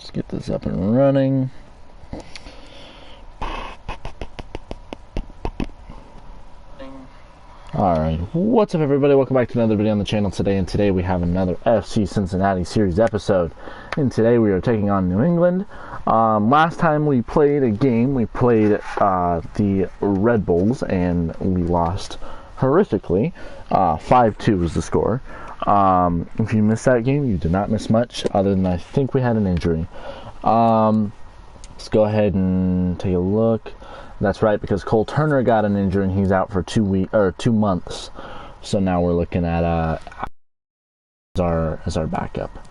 Let's get this up and running. Alright, what's up everybody? Welcome back to another video on the channel today, and today we have another FC Cincinnati series episode. And today we are taking on New England. Last time we played a game, we played the Red Bulls, and we lost horrifically. 5-2 was the score. If you missed that game, you did not miss much, other than I think we had an injury. Let's go ahead and take a look. That's right, because Cole Turner got an injury and he's out for 2 months. So now we're looking at as our backup,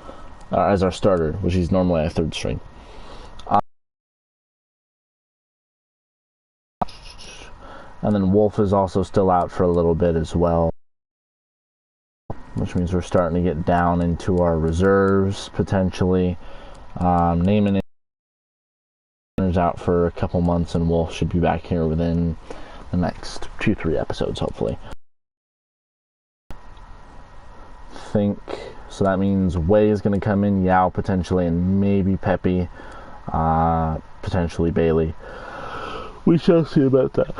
as our starter, which he's normally a third string. And then Wolf is also still out for a little bit as well, which means we're starting to get down into our reserves potentially. Naming it out for a couple months, and Wolf should be back here within the next 2-3 episodes, hopefully. So that means Way is going to come in, Yao potentially, and maybe Pepe, potentially Bailey. We shall see about that.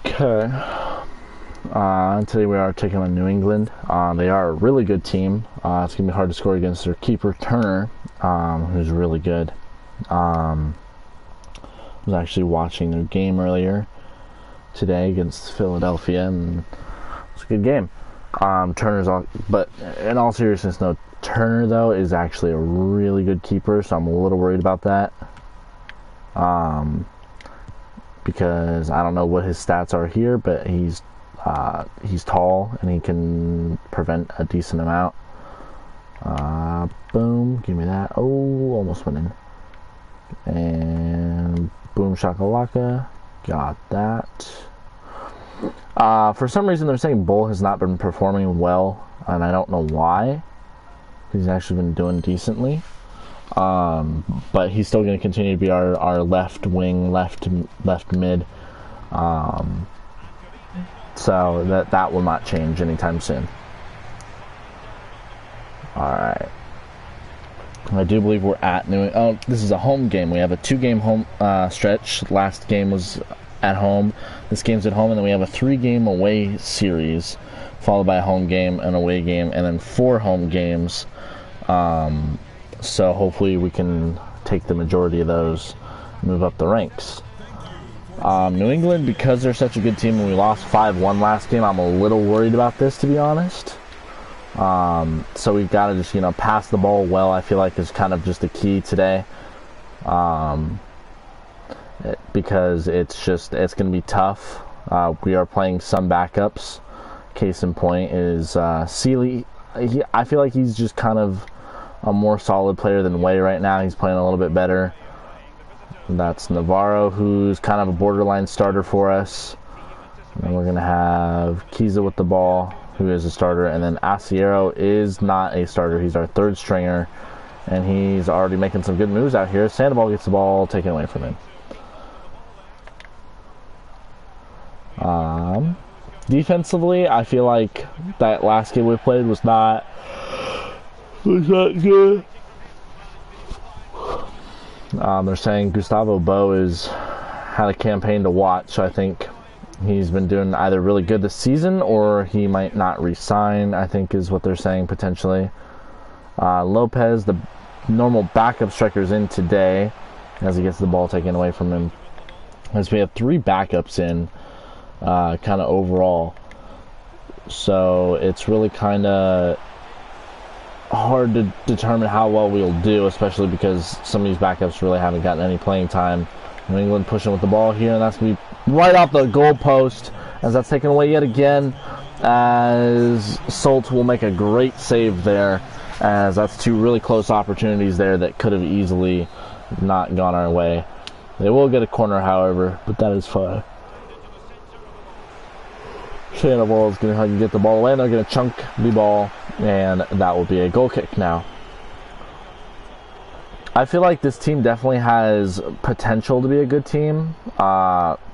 Okay. Today we are taking on New England. They are a really good team. It's going to be hard to score against their keeper, Turner, who's really good. I was actually watching their game earlier today against Philadelphia, and it's a good game. But in all seriousness, no, Turner, though, is actually a really good keeper, so I'm a little worried about that. Because I don't know what his stats are here, but he's tall and he can prevent a decent amount. Boom, give me that. Oh, almost went in. And boom shakalaka, got that. For some reason they're saying Bull has not been performing well, and I don't know why. He's actually been doing decently. But he's still going to continue to be our left wing, left mid. So that will not change anytime soon. Alright. I do believe we're at New England. Oh, this is a home game. We have a 2-game home stretch. Last game was at home. This game's at home, and then we have a 3-game away series, followed by a home game, an away game, and then 4 home games. So hopefully we can take the majority of those, move up the ranks. New England, because they're such a good team and we lost 5-1 last game, I'm a little worried about this, to be honest. So we've got to just, pass the ball well, I feel like is kind of just the key today. Because it's going to be tough. We are playing some backups. Case in point is Sealy. I feel like he's just kind of a more solid player than Way right now. He's playing a little bit better. That's Navarro, who's kind of a borderline starter for us. And then we're going to have Kiza with the ball, who is a starter. And then Asiero is not a starter. He's our third stringer. And he's already making some good moves out here. Sandoval gets the ball taken away from him. Defensively, I feel like that last game we played was not good. They're saying Gustavo Bo had a campaign to watch, so I think he's been doing either really good this season or he might not re-sign, I think is what they're saying potentially. Lopez, the normal backup striker, is in today as he gets the ball taken away from him. As we have 3 backups in kind of overall. So it's really kind of hard to determine how well we'll do, especially because some of these backups really haven't gotten any playing time. New England pushing with the ball here, and that's going to be right off the goal post as that's taken away yet again, as Solt will make a great save there, as that's 2 really close opportunities there that could have easily not gone our way. They will get a corner, however, but that is fine. Sandoval is going to get the ball away, and they're going to chunk the ball, and that will be a goal kick now. I feel like this team definitely has potential to be a good team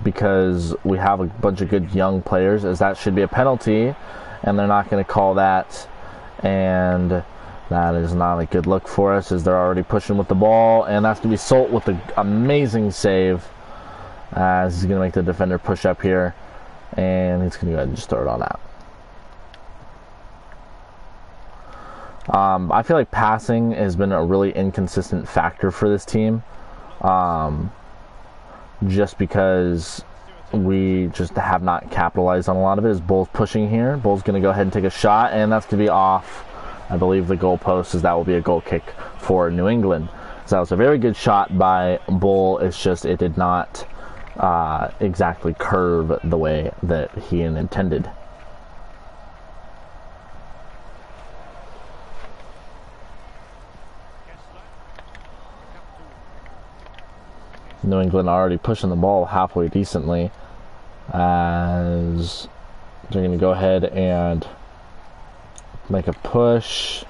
because we have a bunch of good young players, as that should be a penalty, and they're not going to call that. And That is not a good look for us as they're already pushing with the ball. And that's going to be Solt with an amazing save as he's going to make the defender push up here. And he's going to go ahead and just throw it on out. I feel like passing has been a really inconsistent factor for this team. Just because we just have not capitalized on a lot of it. As Bull's pushing here. Bull's going to go ahead and take a shot, and that's going to be off, I believe, the goalpost, as that will be a goal kick for New England. So that was a very good shot by Bull. It's just it did not exactly curve the way that he intended. New England already pushing the ball halfway decently, as they're going to go ahead and make a push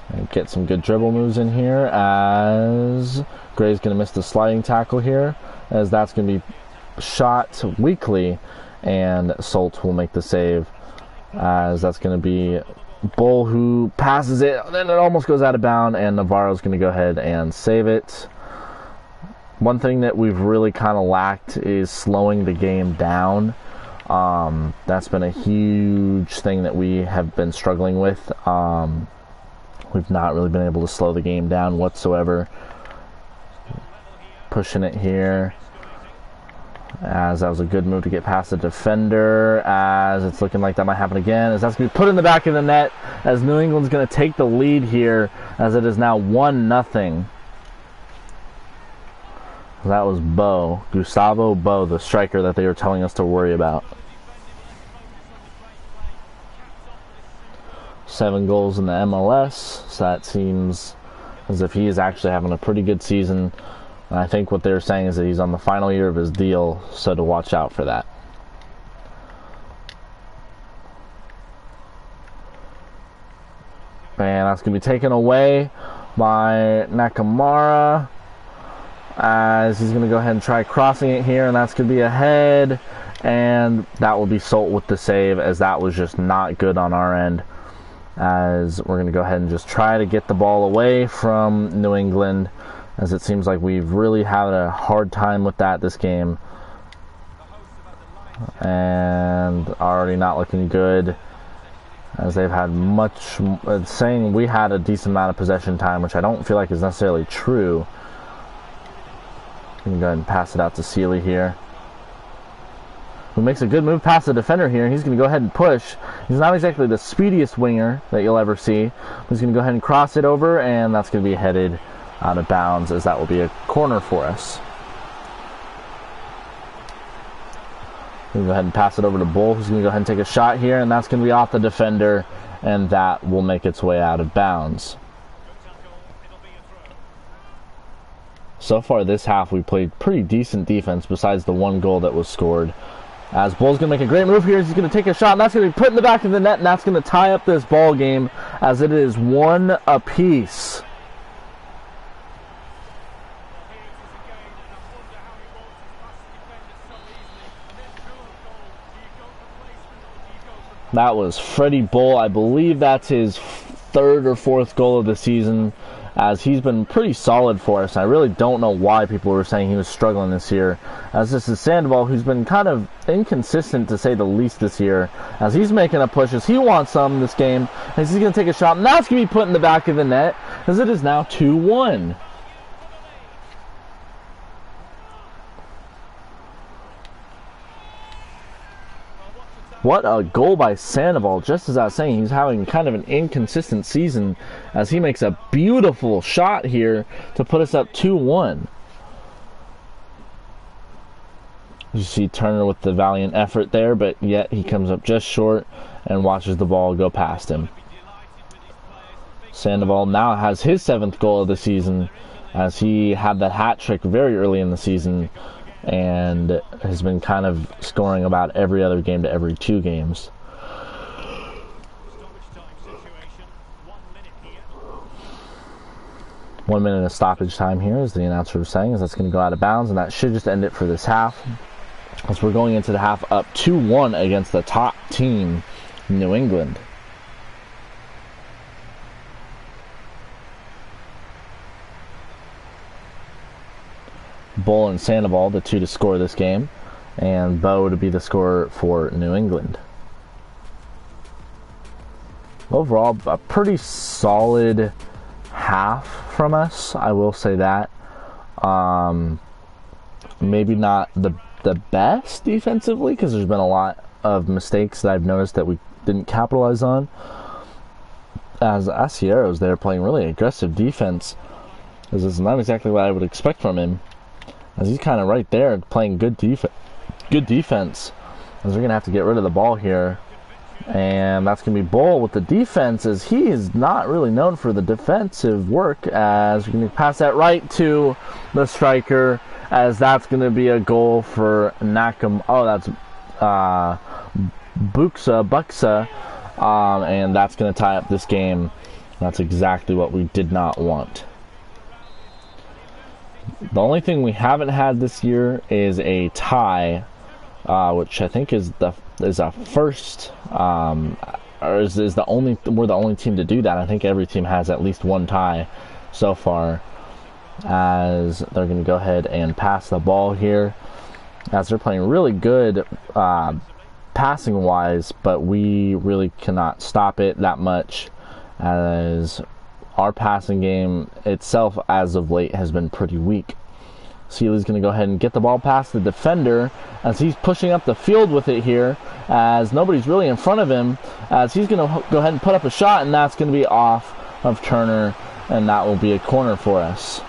and get some good dribble moves in here, as Gray's going to miss the sliding tackle here, as that's going to be shot weakly, and Solt will make the save, as that's going to be Bull who passes it, then it almost goes out of bounds, and Navarro's going to go ahead and save it. One thing that we've really kind of lacked is slowing the game down. That's been a huge thing that we have been struggling with. We've not really been able to slow the game down whatsoever. Pushing it here, as that was a good move to get past the defender, as it's looking like that might happen again, as that's going to be put in the back of the net, as New England's going to take the lead here, as it is now 1-0. That was Gustavo Bo, the striker that they were telling us to worry about. 7 goals in the MLS, so that seems as if he is actually having a pretty good season. And I think what they're saying is that he's on the final year of his deal, so to watch out for that. And that's going to be taken away by Nakamura, as he's going to go ahead and try crossing it here, and that's going to be a head, and that will be Solt with the save, as that was just not good on our end, as we're going to go ahead and just try to get the ball away from New England, as it seems like we've really had a hard time with that this game, and already not looking good, as they've had saying we had a decent amount of possession time, which I don't feel like is necessarily true. I'm going to go ahead and pass it out to Sealy here, who makes a good move past the defender here, and he's going to go ahead and push. He's not exactly the speediest winger that you'll ever see. He's going to go ahead and cross it over, and that's going to be headed out of bounds, as that will be a corner for us. We'll go ahead and pass it over to Bull, who's going to go ahead and take a shot here, and that's going to be off the defender, and that will make its way out of bounds. So far this half, we played pretty decent defense besides the 1 goal that was scored. As Bull's going to make a great move here, he's going to take a shot, and that's going to be put in the back of the net, and that's going to tie up this ball game, as it is 1 apiece. That was Freddie Bull. I believe that's his 3rd or 4th goal of the season, as he's been pretty solid for us. I really don't know why people were saying he was struggling this year, as this is Sandoval, who's been kind of inconsistent to say the least this year, as he's making a push, as he wants some this game, as he's going to take a shot, and that's going to be put in the back of the net, as it is now 2-1. What a goal by Sandoval. Just as I was saying, he's having kind of an inconsistent season, as he makes a beautiful shot here to put us up 2-1. You see Turner with the valiant effort there, but yet he comes up just short and watches the ball go past him. Sandoval now has his 7th goal of the season, as he had that hat trick very early in the season, and has been kind of scoring about every other game to every 2 games. One minute of stoppage time here, as the announcer was saying, as that's going to go out of bounds, and that should just end it for this half, as we're going into the half up 2-1 against the top team, New England. Bull and Sandoval, the two to score this game, and Bo to be the scorer for New England. Overall, a pretty solid half from us, I will say that. Maybe not the best defensively, because there's been a lot of mistakes that I've noticed that we didn't capitalize on. As Asiero's there playing really aggressive defense, this is not exactly what I would expect from him, as he's kind of right there playing good defense, as we're going to have to get rid of the ball here. And that's going to be Bull with the defense, as he is not really known for the defensive work, as we're going to pass that right to the striker, as that's going to be a goal for Nakam. Oh, that's Buxa, and that's going to tie up this game. That's exactly what we did not want. The only thing we haven't had this year is a tie, which I think is a first, or is the only, we're the only team to do that. I think every team has at least one tie so far, as they're going to go ahead and pass the ball here, as they're playing really good passing wise, but we really cannot stop it that much, as our passing game itself as of late has been pretty weak. Seeley's going to go ahead and get the ball past the defender, as he's pushing up the field with it here, as nobody's really in front of him, as he's going to go ahead and put up a shot, and that's going to be off of Turner, and that will be a corner for us.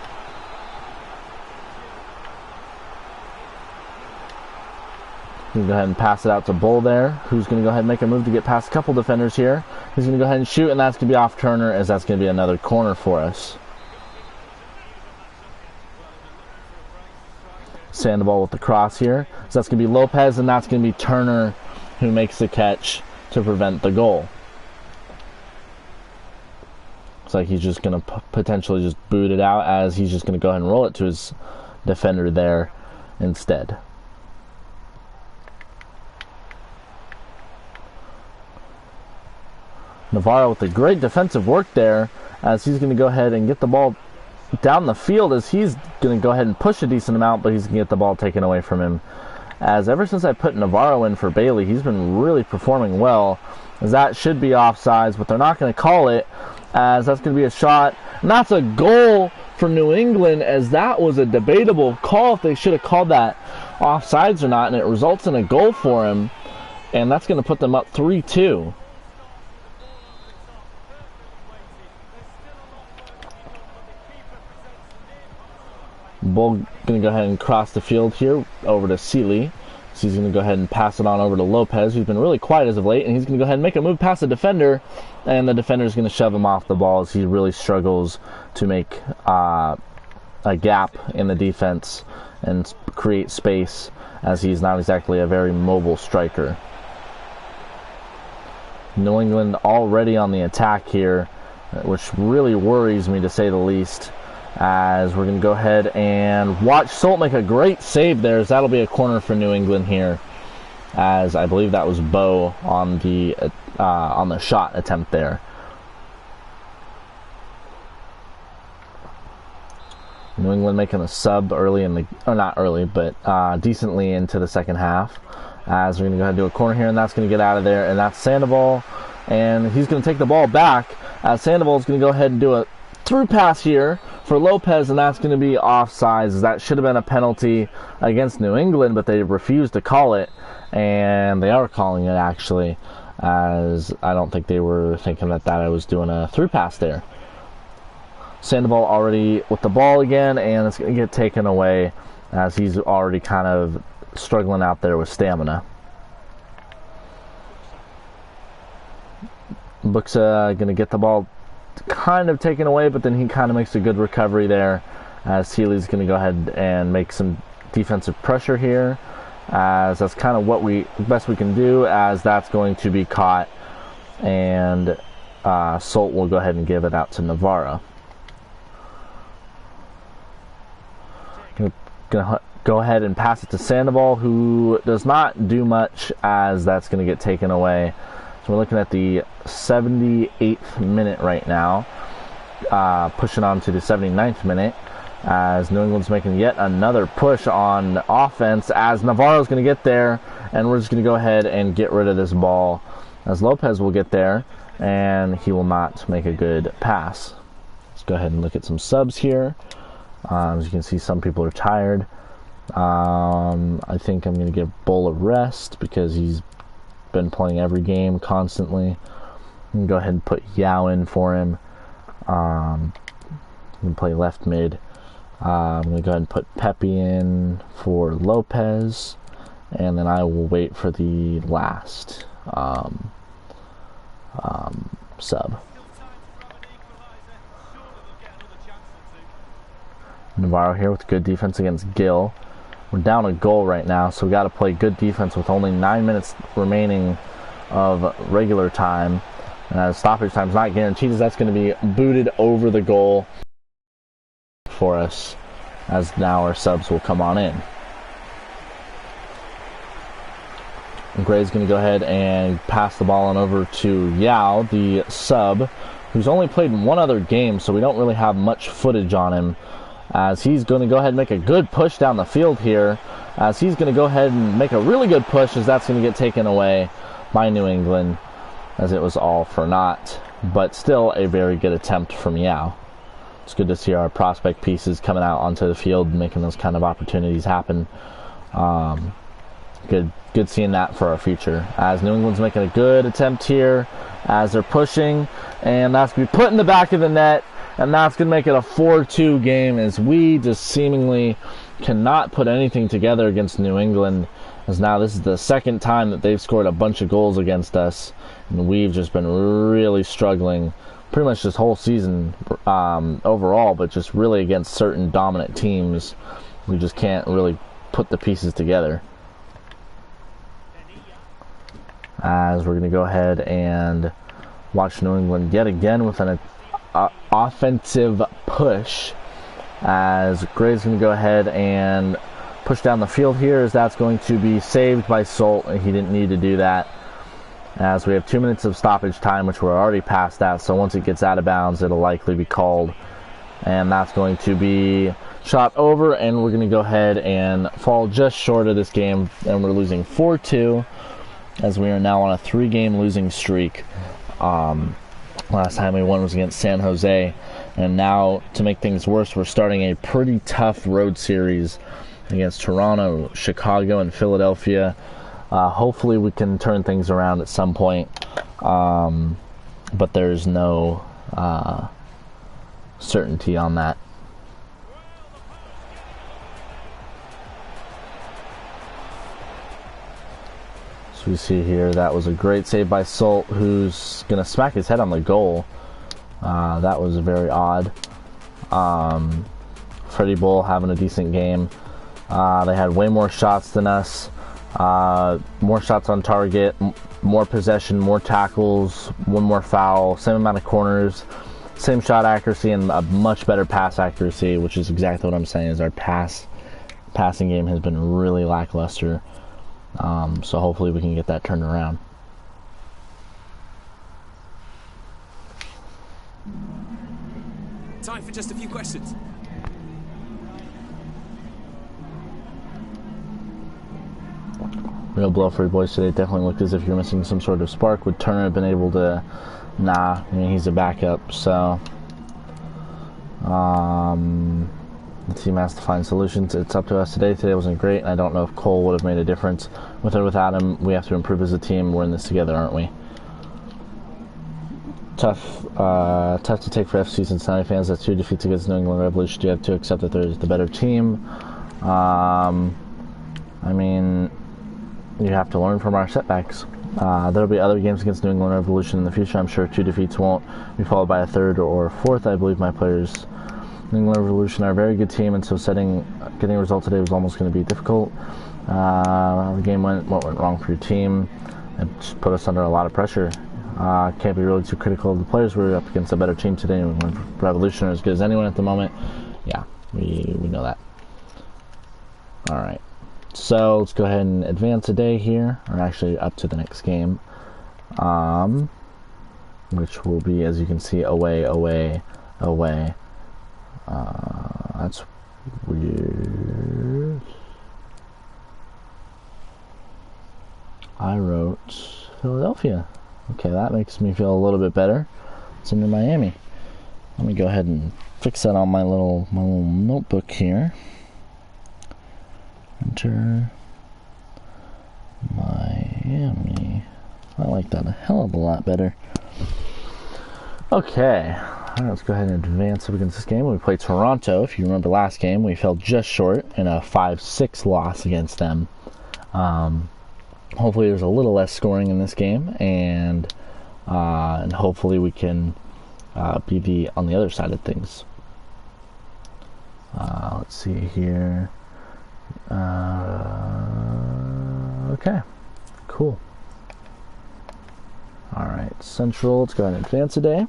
He's going to go ahead and pass it out to Bull there, who's going to go ahead and make a move to get past a couple defenders here. He's going to go ahead and shoot, and that's going to be off Turner, as that's going to be another corner for us. Sandoval with the cross here. So that's going to be Lopez, and that's going to be Turner who makes the catch to prevent the goal. Looks like he's just going to potentially just boot it out, as he's just going to go ahead and roll it to his defender there instead. Navarro with the great defensive work there, as he's going to go ahead and get the ball down the field, as he's going to go ahead and push a decent amount, but he's going to get the ball taken away from him. As ever since I put Navarro in for Bailey, he's been really performing well, as that should be offsides, but they're not going to call it, as that's going to be a shot, and that's a goal for New England, as that was a debatable call if they should have called that offsides or not, and it results in a goal for him, and that's going to put them up 3-2. Bull going to go ahead and cross the field here over to Seeley. So he's going to go ahead and pass it on over to Lopez, who's been really quiet as of late, and he's going to go ahead and make a move past the defender, and the defender is going to shove him off the ball, as he really struggles to make a gap in the defense and create space, as he's not exactly a very mobile striker. New England already on the attack here, which really worries me to say the least, as we're going to go ahead and watch Solt make a great save there, as that'll be a corner for New England here, as I believe that was Bo on the shot attempt there. New England making a sub early in the, or not early, but decently into the second half, as we're going to go ahead and do a corner here, and that's going to get out of there, and that's Sandoval, and he's going to take the ball back, as Sandoval is going to go ahead and do a through pass here for Lopez, and that's going to be offsides. That should have been a penalty against New England, but they refused to call it, and they are calling it actually, as I don't think they were thinking that I was doing a through pass there. Sandoval already with the ball again, and it's going to get taken away, as he's already kind of struggling out there with stamina. Buxa going to get the ball kind of taken away, but then he kind of makes a good recovery there, as Seeley's going to go ahead and make some defensive pressure here, as that's kind of what best we can do, as that's going to be caught, and Solt will go ahead and give it out to Navarro. Gonna go ahead and pass it to Sandoval, who does not do much, as that's going to get taken away. So we're looking at the 78th minute right now, pushing on to the 79th minute, as New England's making yet another push on offense, as Navarro's going to get there, and we're just going to go ahead and get rid of this ball, as Lopez will get there, and he will not make a good pass. Let's go ahead and look at some subs here. As you can see, some people are tired. I think I'm going to give Bull a rest because he's been playing every game constantly. I'm going to go ahead and put Yao in for him. I'm going to play left mid. I'm going to go ahead and put Pepe in for Lopez, and then I will wait for the last sub. Navarro here with good defense against Gill. We're down a goal right now, so we got to play good defense with only 9 minutes remaining of regular time. And stoppage time is not guaranteed, as that's going to be booted over the goal for us, as now our subs will come on in. And Gray's going to go ahead and pass the ball on over to Yao, the sub, who's only played in one other game, so we don't really have much footage on him, as he's going to go ahead and make a good push down the field here, as he's going to go ahead and make a really good push, as that's going to get taken away by New England, as it was all for naught, but still a very good attempt from Yao. It's good to see our prospect pieces coming out onto the field and making those kind of opportunities happen. Good seeing that for our future, as New England's making a good attempt here as they're pushing, and that's going to be put in the back of the net, and that's going to make it a 4-2 game, as we just seemingly cannot put anything together against New England, as now this is the second time that they've scored a bunch of goals against us, and we've just been really struggling pretty much this whole season overall, but just really against certain dominant teams, we just can't really put the pieces together. As we're going to go ahead and watch New England yet again with an offensive push, as Gray's going to go ahead and push down the field here, as that's going to be saved by Solt, and he didn't need to do that, as we have 2 minutes of stoppage time, which we're already past that, so once it gets out of bounds, it'll likely be called, and that's going to be shot over, and we're going to go ahead and fall just short of this game, and we're losing 4-2, as we are now on a 3-game losing streak. Last time we won was against San Jose, and now, to make things worse, we're starting a pretty tough road series against Toronto, Chicago, and Philadelphia. Hopefully we can turn things around at some point, but there's no certainty on that. So we see here that was a great save by Solt, who's going to smack his head on the goal. That was very odd. Freddie Bull having a decent game. They had way more shots than us. More shots on target, more possession, more tackles, one more foul, same amount of corners, same shot accuracy, and a much better pass accuracy, which is exactly what I'm saying, is our passing game has been really lackluster. So hopefully we can get that turned around. Time for just a few questions. Real blow for your boys today. Definitely looked as if you're missing some sort of spark. Would Turner have been able to? Nah, I mean, he's a backup, so the team has to find solutions. It's up to us today. Today wasn't great, and I don't know if Cole would have made a difference. With or without him, we have to improve as a team. We're in this together, aren't we? Tough to take for FC Cincinnati fans. That's 2 defeats against New England Revolution. You have to accept that they're the better team. I mean, you have to learn from our setbacks. There'll be other games against New England Revolution in the future. I'm sure 2 defeats won't be followed by a 3rd or 4th. I believe my players, New England Revolution, are a very good team, and so getting a result today was almost going to be difficult. The game what went wrong for your team? It just put us under a lot of pressure. Can't be really too critical of the players. We're up against a better team today, and Revolution are as good as anyone at the moment. Yeah, we know that. All right. So let's go ahead and advance a day here, or actually up to the next game, which will be, as you can see, away. That's weird. I wrote Philadelphia. Okay, that makes me feel a little bit better. It's Inter Miami. Let me go ahead and fix that on my little notebook here. Inter Miami. I like that a hell of a lot better. Okay, all right, let's go ahead and advance up against this game. We played Toronto. If you remember last game, we fell just short in a 5-6 loss against them. Hopefully there's a little less scoring in this game, and hopefully we can be on the other side of things. Let's see here. Okay, cool. All right, Central, let's go ahead and advance a day.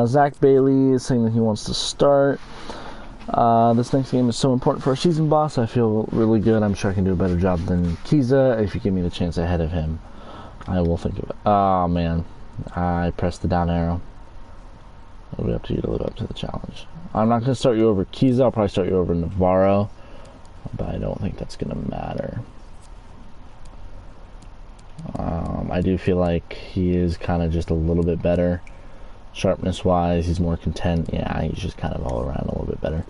Zach Bailey is saying that he wants to start. This next game is so important for our season boss. I feel really good. I'm sure I can do a better job than Kiza. If you give me the chance ahead of him, I will think of it. Oh, man. I pressed the down arrow. It'll be up to you to live up to the challenge. I'm not going to start you over Kiza. I'll probably start you over Navarro. But I don't think that's going to matter. I do feel like he is kind of just a little bit better. Sharpness wise, he's more content. Yeah, he's just kind of all around a little bit better.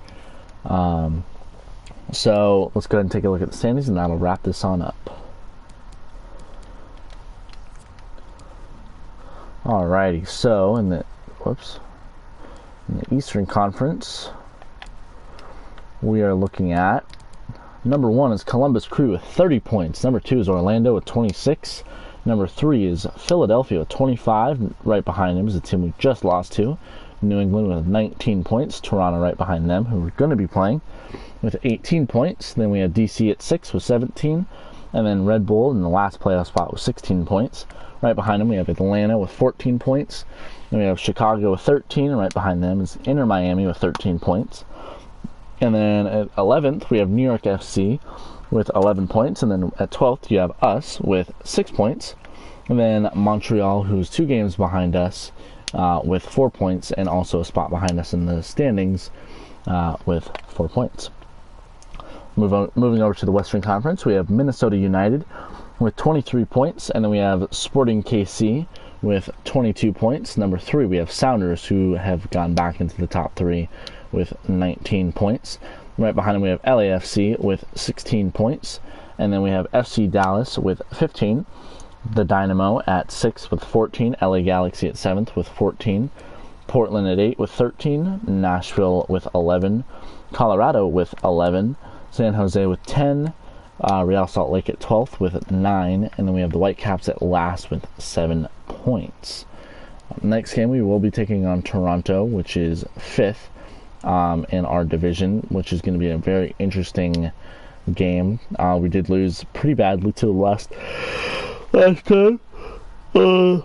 So let's go ahead and take a look at the standings, and that'll wrap this on up. Alrighty, so in the Eastern Conference, we are looking at number 1 is Columbus Crew with 30 points. Number 2 is Orlando with 26. Number 3 is Philadelphia with 25. Right behind him is the team we just lost to, New England, with 19 points. Toronto right behind them, who we're going to be playing, with 18 points. Then we have DC at 6 with 17. And then Red Bull in the last playoff spot with 16 points. Right behind them we have Atlanta with 14 points. Then we have Chicago with 13. And right behind them is Inter Miami with 13 points. And then at 11th we have New York FC with 11 points. And then at 12th you have us with 6 points. And then Montreal, who's 2 games behind us, with 4 points, and also a spot behind us in the standings with 4 points. Moving over to the Western Conference, we have Minnesota United with 23 points, and then we have Sporting KC with 22 points. Number 3, we have Sounders, who have gone back into the top 3 with 19 points. Right behind them we have LAFC with 16 points, and then we have FC Dallas with 15. The Dynamo at 6 with 14. LA Galaxy at 7th with 14. Portland at 8 with 13. Nashville with 11. Colorado with 11. San Jose with 10. Real Salt Lake at 12th with 9. And then we have the Whitecaps at last with 7 points. Next game we will be taking on Toronto, which is 5th in our division, which is going to be a very interesting game. We did lose pretty badly to the last time. So it'll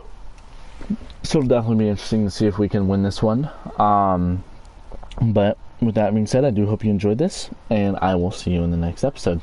definitely be interesting to see if we can win this one. But with that being said, I do hope you enjoyed this, and I will see you in the next episode.